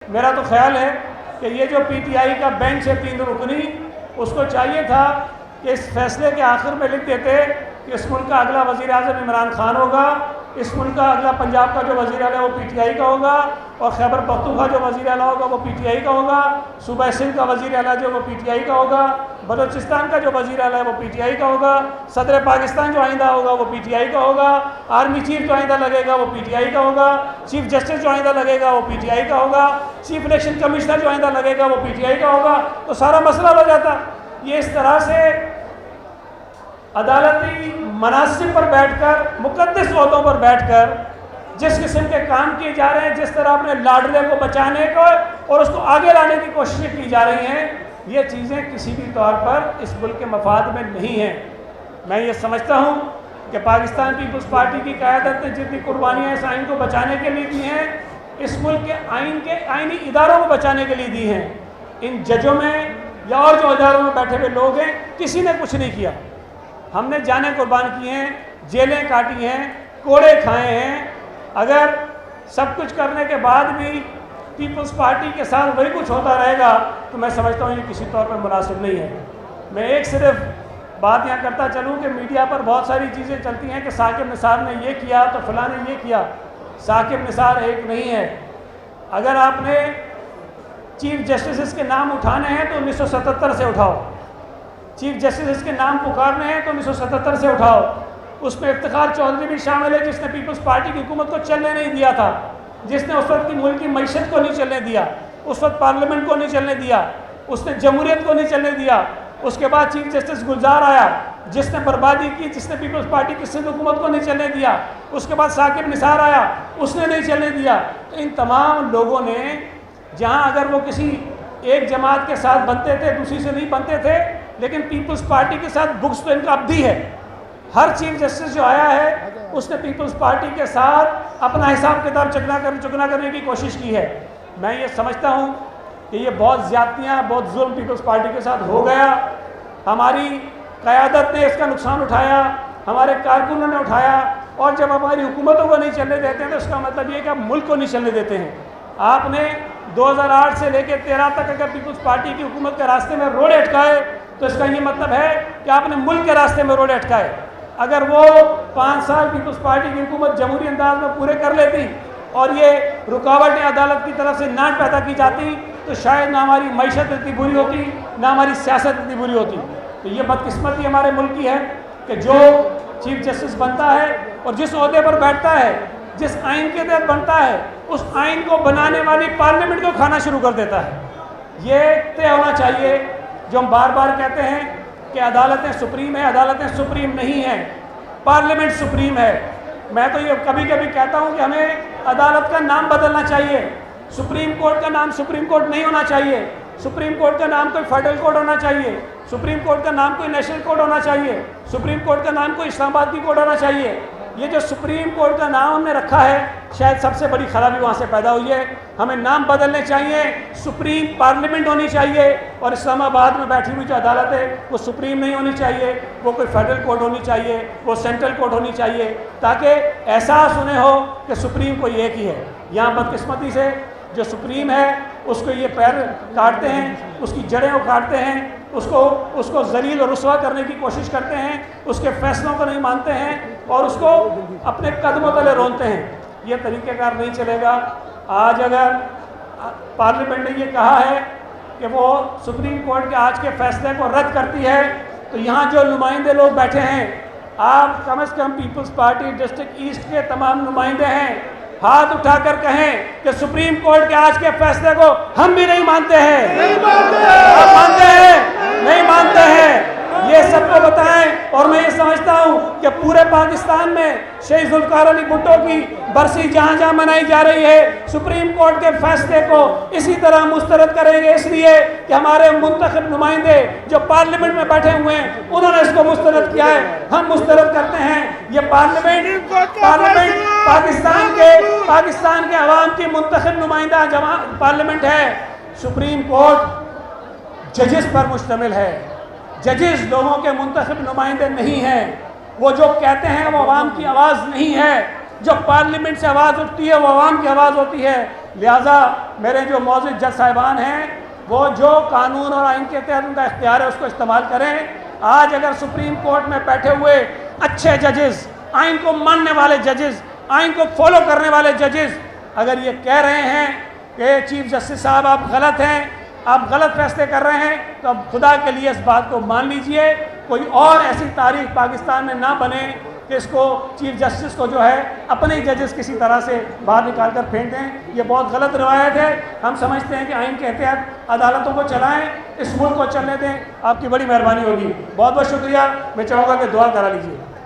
मेरा तो ख्याल है कि ये जो पीटीआई का बेंच है 3 रुकनी, उसको चाहिए था कि इस फैसले के आखिर में लिख देते कि इस मुल्क का अगला वज़ीर आज़म इमरान खान होगा, इस मुल्क का अगला पंजाब का जो वज़ीर आला है वो पीटीआई का होगा, और खैबर पख्तूनख्वा जो वज़ीर आला होगा वो पीटीआई का होगा, सूबा सिंध का वज़ीर आला जो वो पीटीआई का होगा, बलोचिस्तान का जो वज़ीर आला है वो पीटीआई का होगा, सदर पाकिस्तान जो आइंदा होगा वो पीटीआई का होगा, आर्मी चीफ जो आइंदा लगेगा वो पीटीआई का होगा, चीफ जस्टिस जो आइंदा लगेगा वो पीटीआई का होगा, चीफ इलेक्शन कमिश्नर जो आइंदा लगेगा वो पीटीआई का होगा, तो सारा मसला हो जाता। ये इस तरह से अदालती मनासिब पर बैठकर, मुक़द्दस ओहदों पर बैठकर जिस किस्म के काम किए जा रहे हैं, जिस तरह अपने लाडले को बचाने को और उसको आगे लाने की कोशिशें की जा रही हैं, ये चीज़ें किसी भी तौर पर इस मुल्क के मफाद में नहीं हैं। मैं ये समझता हूँ कि पाकिस्तान पीपल्स पार्टी की क़यादत ने जितनी कुर्बानियाँ इस आइन को बचाने के लिए दी हैं, इस मुल्क के आइनी इदारों को बचाने के लिए दी हैं, इन जजों में या और जो इदारों में बैठे हुए लोग हैं, किसी ने कुछ नहीं किया। हमने जानें कुर्बान की हैं, जेलें काटी हैं, कोड़े खाए हैं। अगर सब कुछ करने के बाद भी पीपल्स पार्टी के साथ वही कुछ होता रहेगा तो मैं समझता हूँ ये किसी तौर पर मुनासिब नहीं है। मैं एक सिर्फ बात यहाँ करता चलूँ कि मीडिया पर बहुत सारी चीज़ें चलती हैं कि साकिब निसार ने ये किया तो फ़लाँ ने ये किया। साकिब निसार एक नहीं है। अगर आपने चीफ जस्टिस के नाम उठाने हैं तो 1977 से उठाओ, चीफ जस्टिस के नाम पुकारने हैं तो 1977 से उठाओ। उसमें इफ्तिखार चौधरी भी शामिल है जिसने पीपल्स पार्टी की हुकूमत को चलने नहीं दिया था, जिसने उस वक्त की मुल्क की मईशत को नहीं चलने दिया, उस वक्त पार्लियामेंट को नहीं चलने दिया, उसने जमहूरियत को नहीं चलने दिया। उसके बाद चीफ जस्टिस गुलजार आया जिसने बर्बादी की, जिसने पीपल्स पार्टी की सिंध हुकूमत को नहीं चलने दिया। उसके बाद साकिब निसार आया, उसने नहीं चलने दिया। तो इन तमाम लोगों ने, जहाँ अगर वो किसी एक जमात के साथ बनते थे, दूसरी से नहीं बनते थे, लेकिन पीपल्स पार्टी के साथ बुक्स तो इनका अब्दी है। हर चीफ जस्टिस जो आया है उसने पीपल्स पार्टी के साथ अपना हिसाब किताब चुकना करने की कोशिश की है। मैं ये समझता हूँ कि ये बहुत ज़्यादतियाँ, बहुत जुल्म पीपल्स पार्टी के साथ हो गया। हमारी क़यादत ने इसका नुकसान उठाया, हमारे कारकुनों ने उठाया, और जब हमारी हुकूमतों को नहीं चलने देते हैं तो इसका मतलब ये कि आप मुल्क को नहीं चलने देते हैं। आपने 2008 से लेकर 13 तक अगर पीपल्स पार्टी की हुकूमत के रास्ते में रोड अटकाए तो इसका ये मतलब है कि आपने मुल्क के रास्ते में रोड अटकाए। अगर वो 5 साल पीपल्स पार्टी की हुकूमत जमहूरी अंदाज में पूरे कर लेती और ये रुकावटें अदालत की तरफ से ना पैदा की जाती तो शायद ना हमारी मईशत इतनी बुरी होती, ना हमारी सियासत इतनी बुरी होती। तो ये बदकिस्मती हमारे मुल्क की है कि जो चीफ जस्टिस बनता है और जिस ओहदे पर बैठता है, जिस आइन के तहत बनता है, उस आइन को बनाने वाली पार्लियामेंट को खाना शुरू कर देता है। ये तय होना चाहिए। जो हम बार बार कहते हैं कि अदालतें सुप्रीम है, अदालतें सुप्रीम नहीं हैं, पार्लियामेंट सुप्रीम है। मैं तो ये कभी कभी कहता हूँ कि हमें अदालत का नाम बदलना चाहिए। सुप्रीम कोर्ट का नाम सुप्रीम कोर्ट नहीं होना चाहिए। सुप्रीम कोर्ट का नाम कोई फेडरल कोर्ट होना चाहिए। सुप्रीम कोर्ट का नाम कोई नेशनल कोर्ट होना चाहिए। सुप्रीम कोर्ट का नाम कोई इस्लामाबाद की कोर्ट होना चाहिए। ये जो सुप्रीम कोर्ट का नाम हमने रखा है, शायद सबसे बड़ी खराबी वहाँ से पैदा हुई है। हमें नाम बदलने चाहिए, सुप्रीम पार्लियामेंट होनी चाहिए, और इस्लामाबाद में बैठी हुई जो अदालत है वो सुप्रीम नहीं होनी चाहिए, वो कोई फेडरल कोर्ट होनी चाहिए, वो सेंट्रल कोर्ट होनी चाहिए, ताकि एहसास उन्हें हो कि सुप्रीम कोई एक ही है। यहाँ बदकिस्मती से जो सुप्रीम है उसको ये पैर काटते हैं, उसकी जड़ें उखाड़ते हैं, उसको जलील और रुसवा करने की कोशिश करते हैं, उसके फैसलों को नहीं मानते हैं और उसको अपने कदमों तले रोनते हैं। ये तरीक़ेकार नहीं चलेगा। आज अगर पार्लियामेंट ने ये कहा है कि वो सुप्रीम कोर्ट के आज के फैसले को रद्द करती है, तो यहाँ जो नुमाइंदे लोग बैठे हैं, आप कम से कम पीपल्स पार्टी डिस्ट्रिक्ट ईस्ट के तमाम नुमाइंदे हैं, हाथ उठाकर कहें कि सुप्रीम कोर्ट के आज के फैसले को हम भी नहीं मानते हैं। आप मानते हैं? नहीं मानते हैं। ये सबको बताएं। और मैं ये समझता हूँ कि पूरे पाकिस्तान में शहीद जुल्फ़िकार अली भुट्टो की बरसी जहाँ जहाँ मनाई जा रही है, सुप्रीम कोर्ट के फैसले को इसी तरह मुस्तरद करेंगे, इसलिए कि हमारे मुंतखब नुमाइंदे जो पार्लियामेंट में बैठे हुए हैं उन्होंने इसको मुस्तरद किया है। हम मुस्तरद करते हैं। ये पार्लियामेंट पाकिस्तान के अवाम की मुंतखब नुमाइंदा पार्लियामेंट है। सुप्रीम कोर्ट जजेस पर मुश्तमिल है। जजेस लोगों के मुंतखब नुमाइंदे नहीं हैं। वो जो कहते हैं वो अवाम की आवाज़ नहीं है। जो पार्लियामेंट से आवाज़ उठती है वो अवाम की आवाज़ होती है। लिहाजा मेरे जो मौजूद जज साहिबान हैं वो जो कानून और आइन के तहत उनका इख्तियार है उसको इस्तेमाल करें। आज अगर सुप्रीम कोर्ट में बैठे हुए अच्छे जजेस, आइन को मानने वाले जजेस, आइन को फॉलो करने वाले जजेस अगर ये कह रहे हैं कि चीफ जस्टिस साहब आप गलत हैं, आप गलत फैसले कर रहे हैं, तो अब खुदा के लिए इस बात को मान लीजिए। कोई और ऐसी तारीख पाकिस्तान में ना बने कि इसको चीफ जस्टिस को जो है अपने ही जजेस किसी तरह से बाहर निकाल कर फेंक दें। ये बहुत गलत रवायत है। हम समझते हैं कि आइन के तहत अदालतों को चलाएं, इस मुल्क को चलने दें। आपकी बड़ी मेहरबानी होगी। बहुत बहुत शुक्रिया। मैं चाहूँगा कि दुआ करा लीजिए।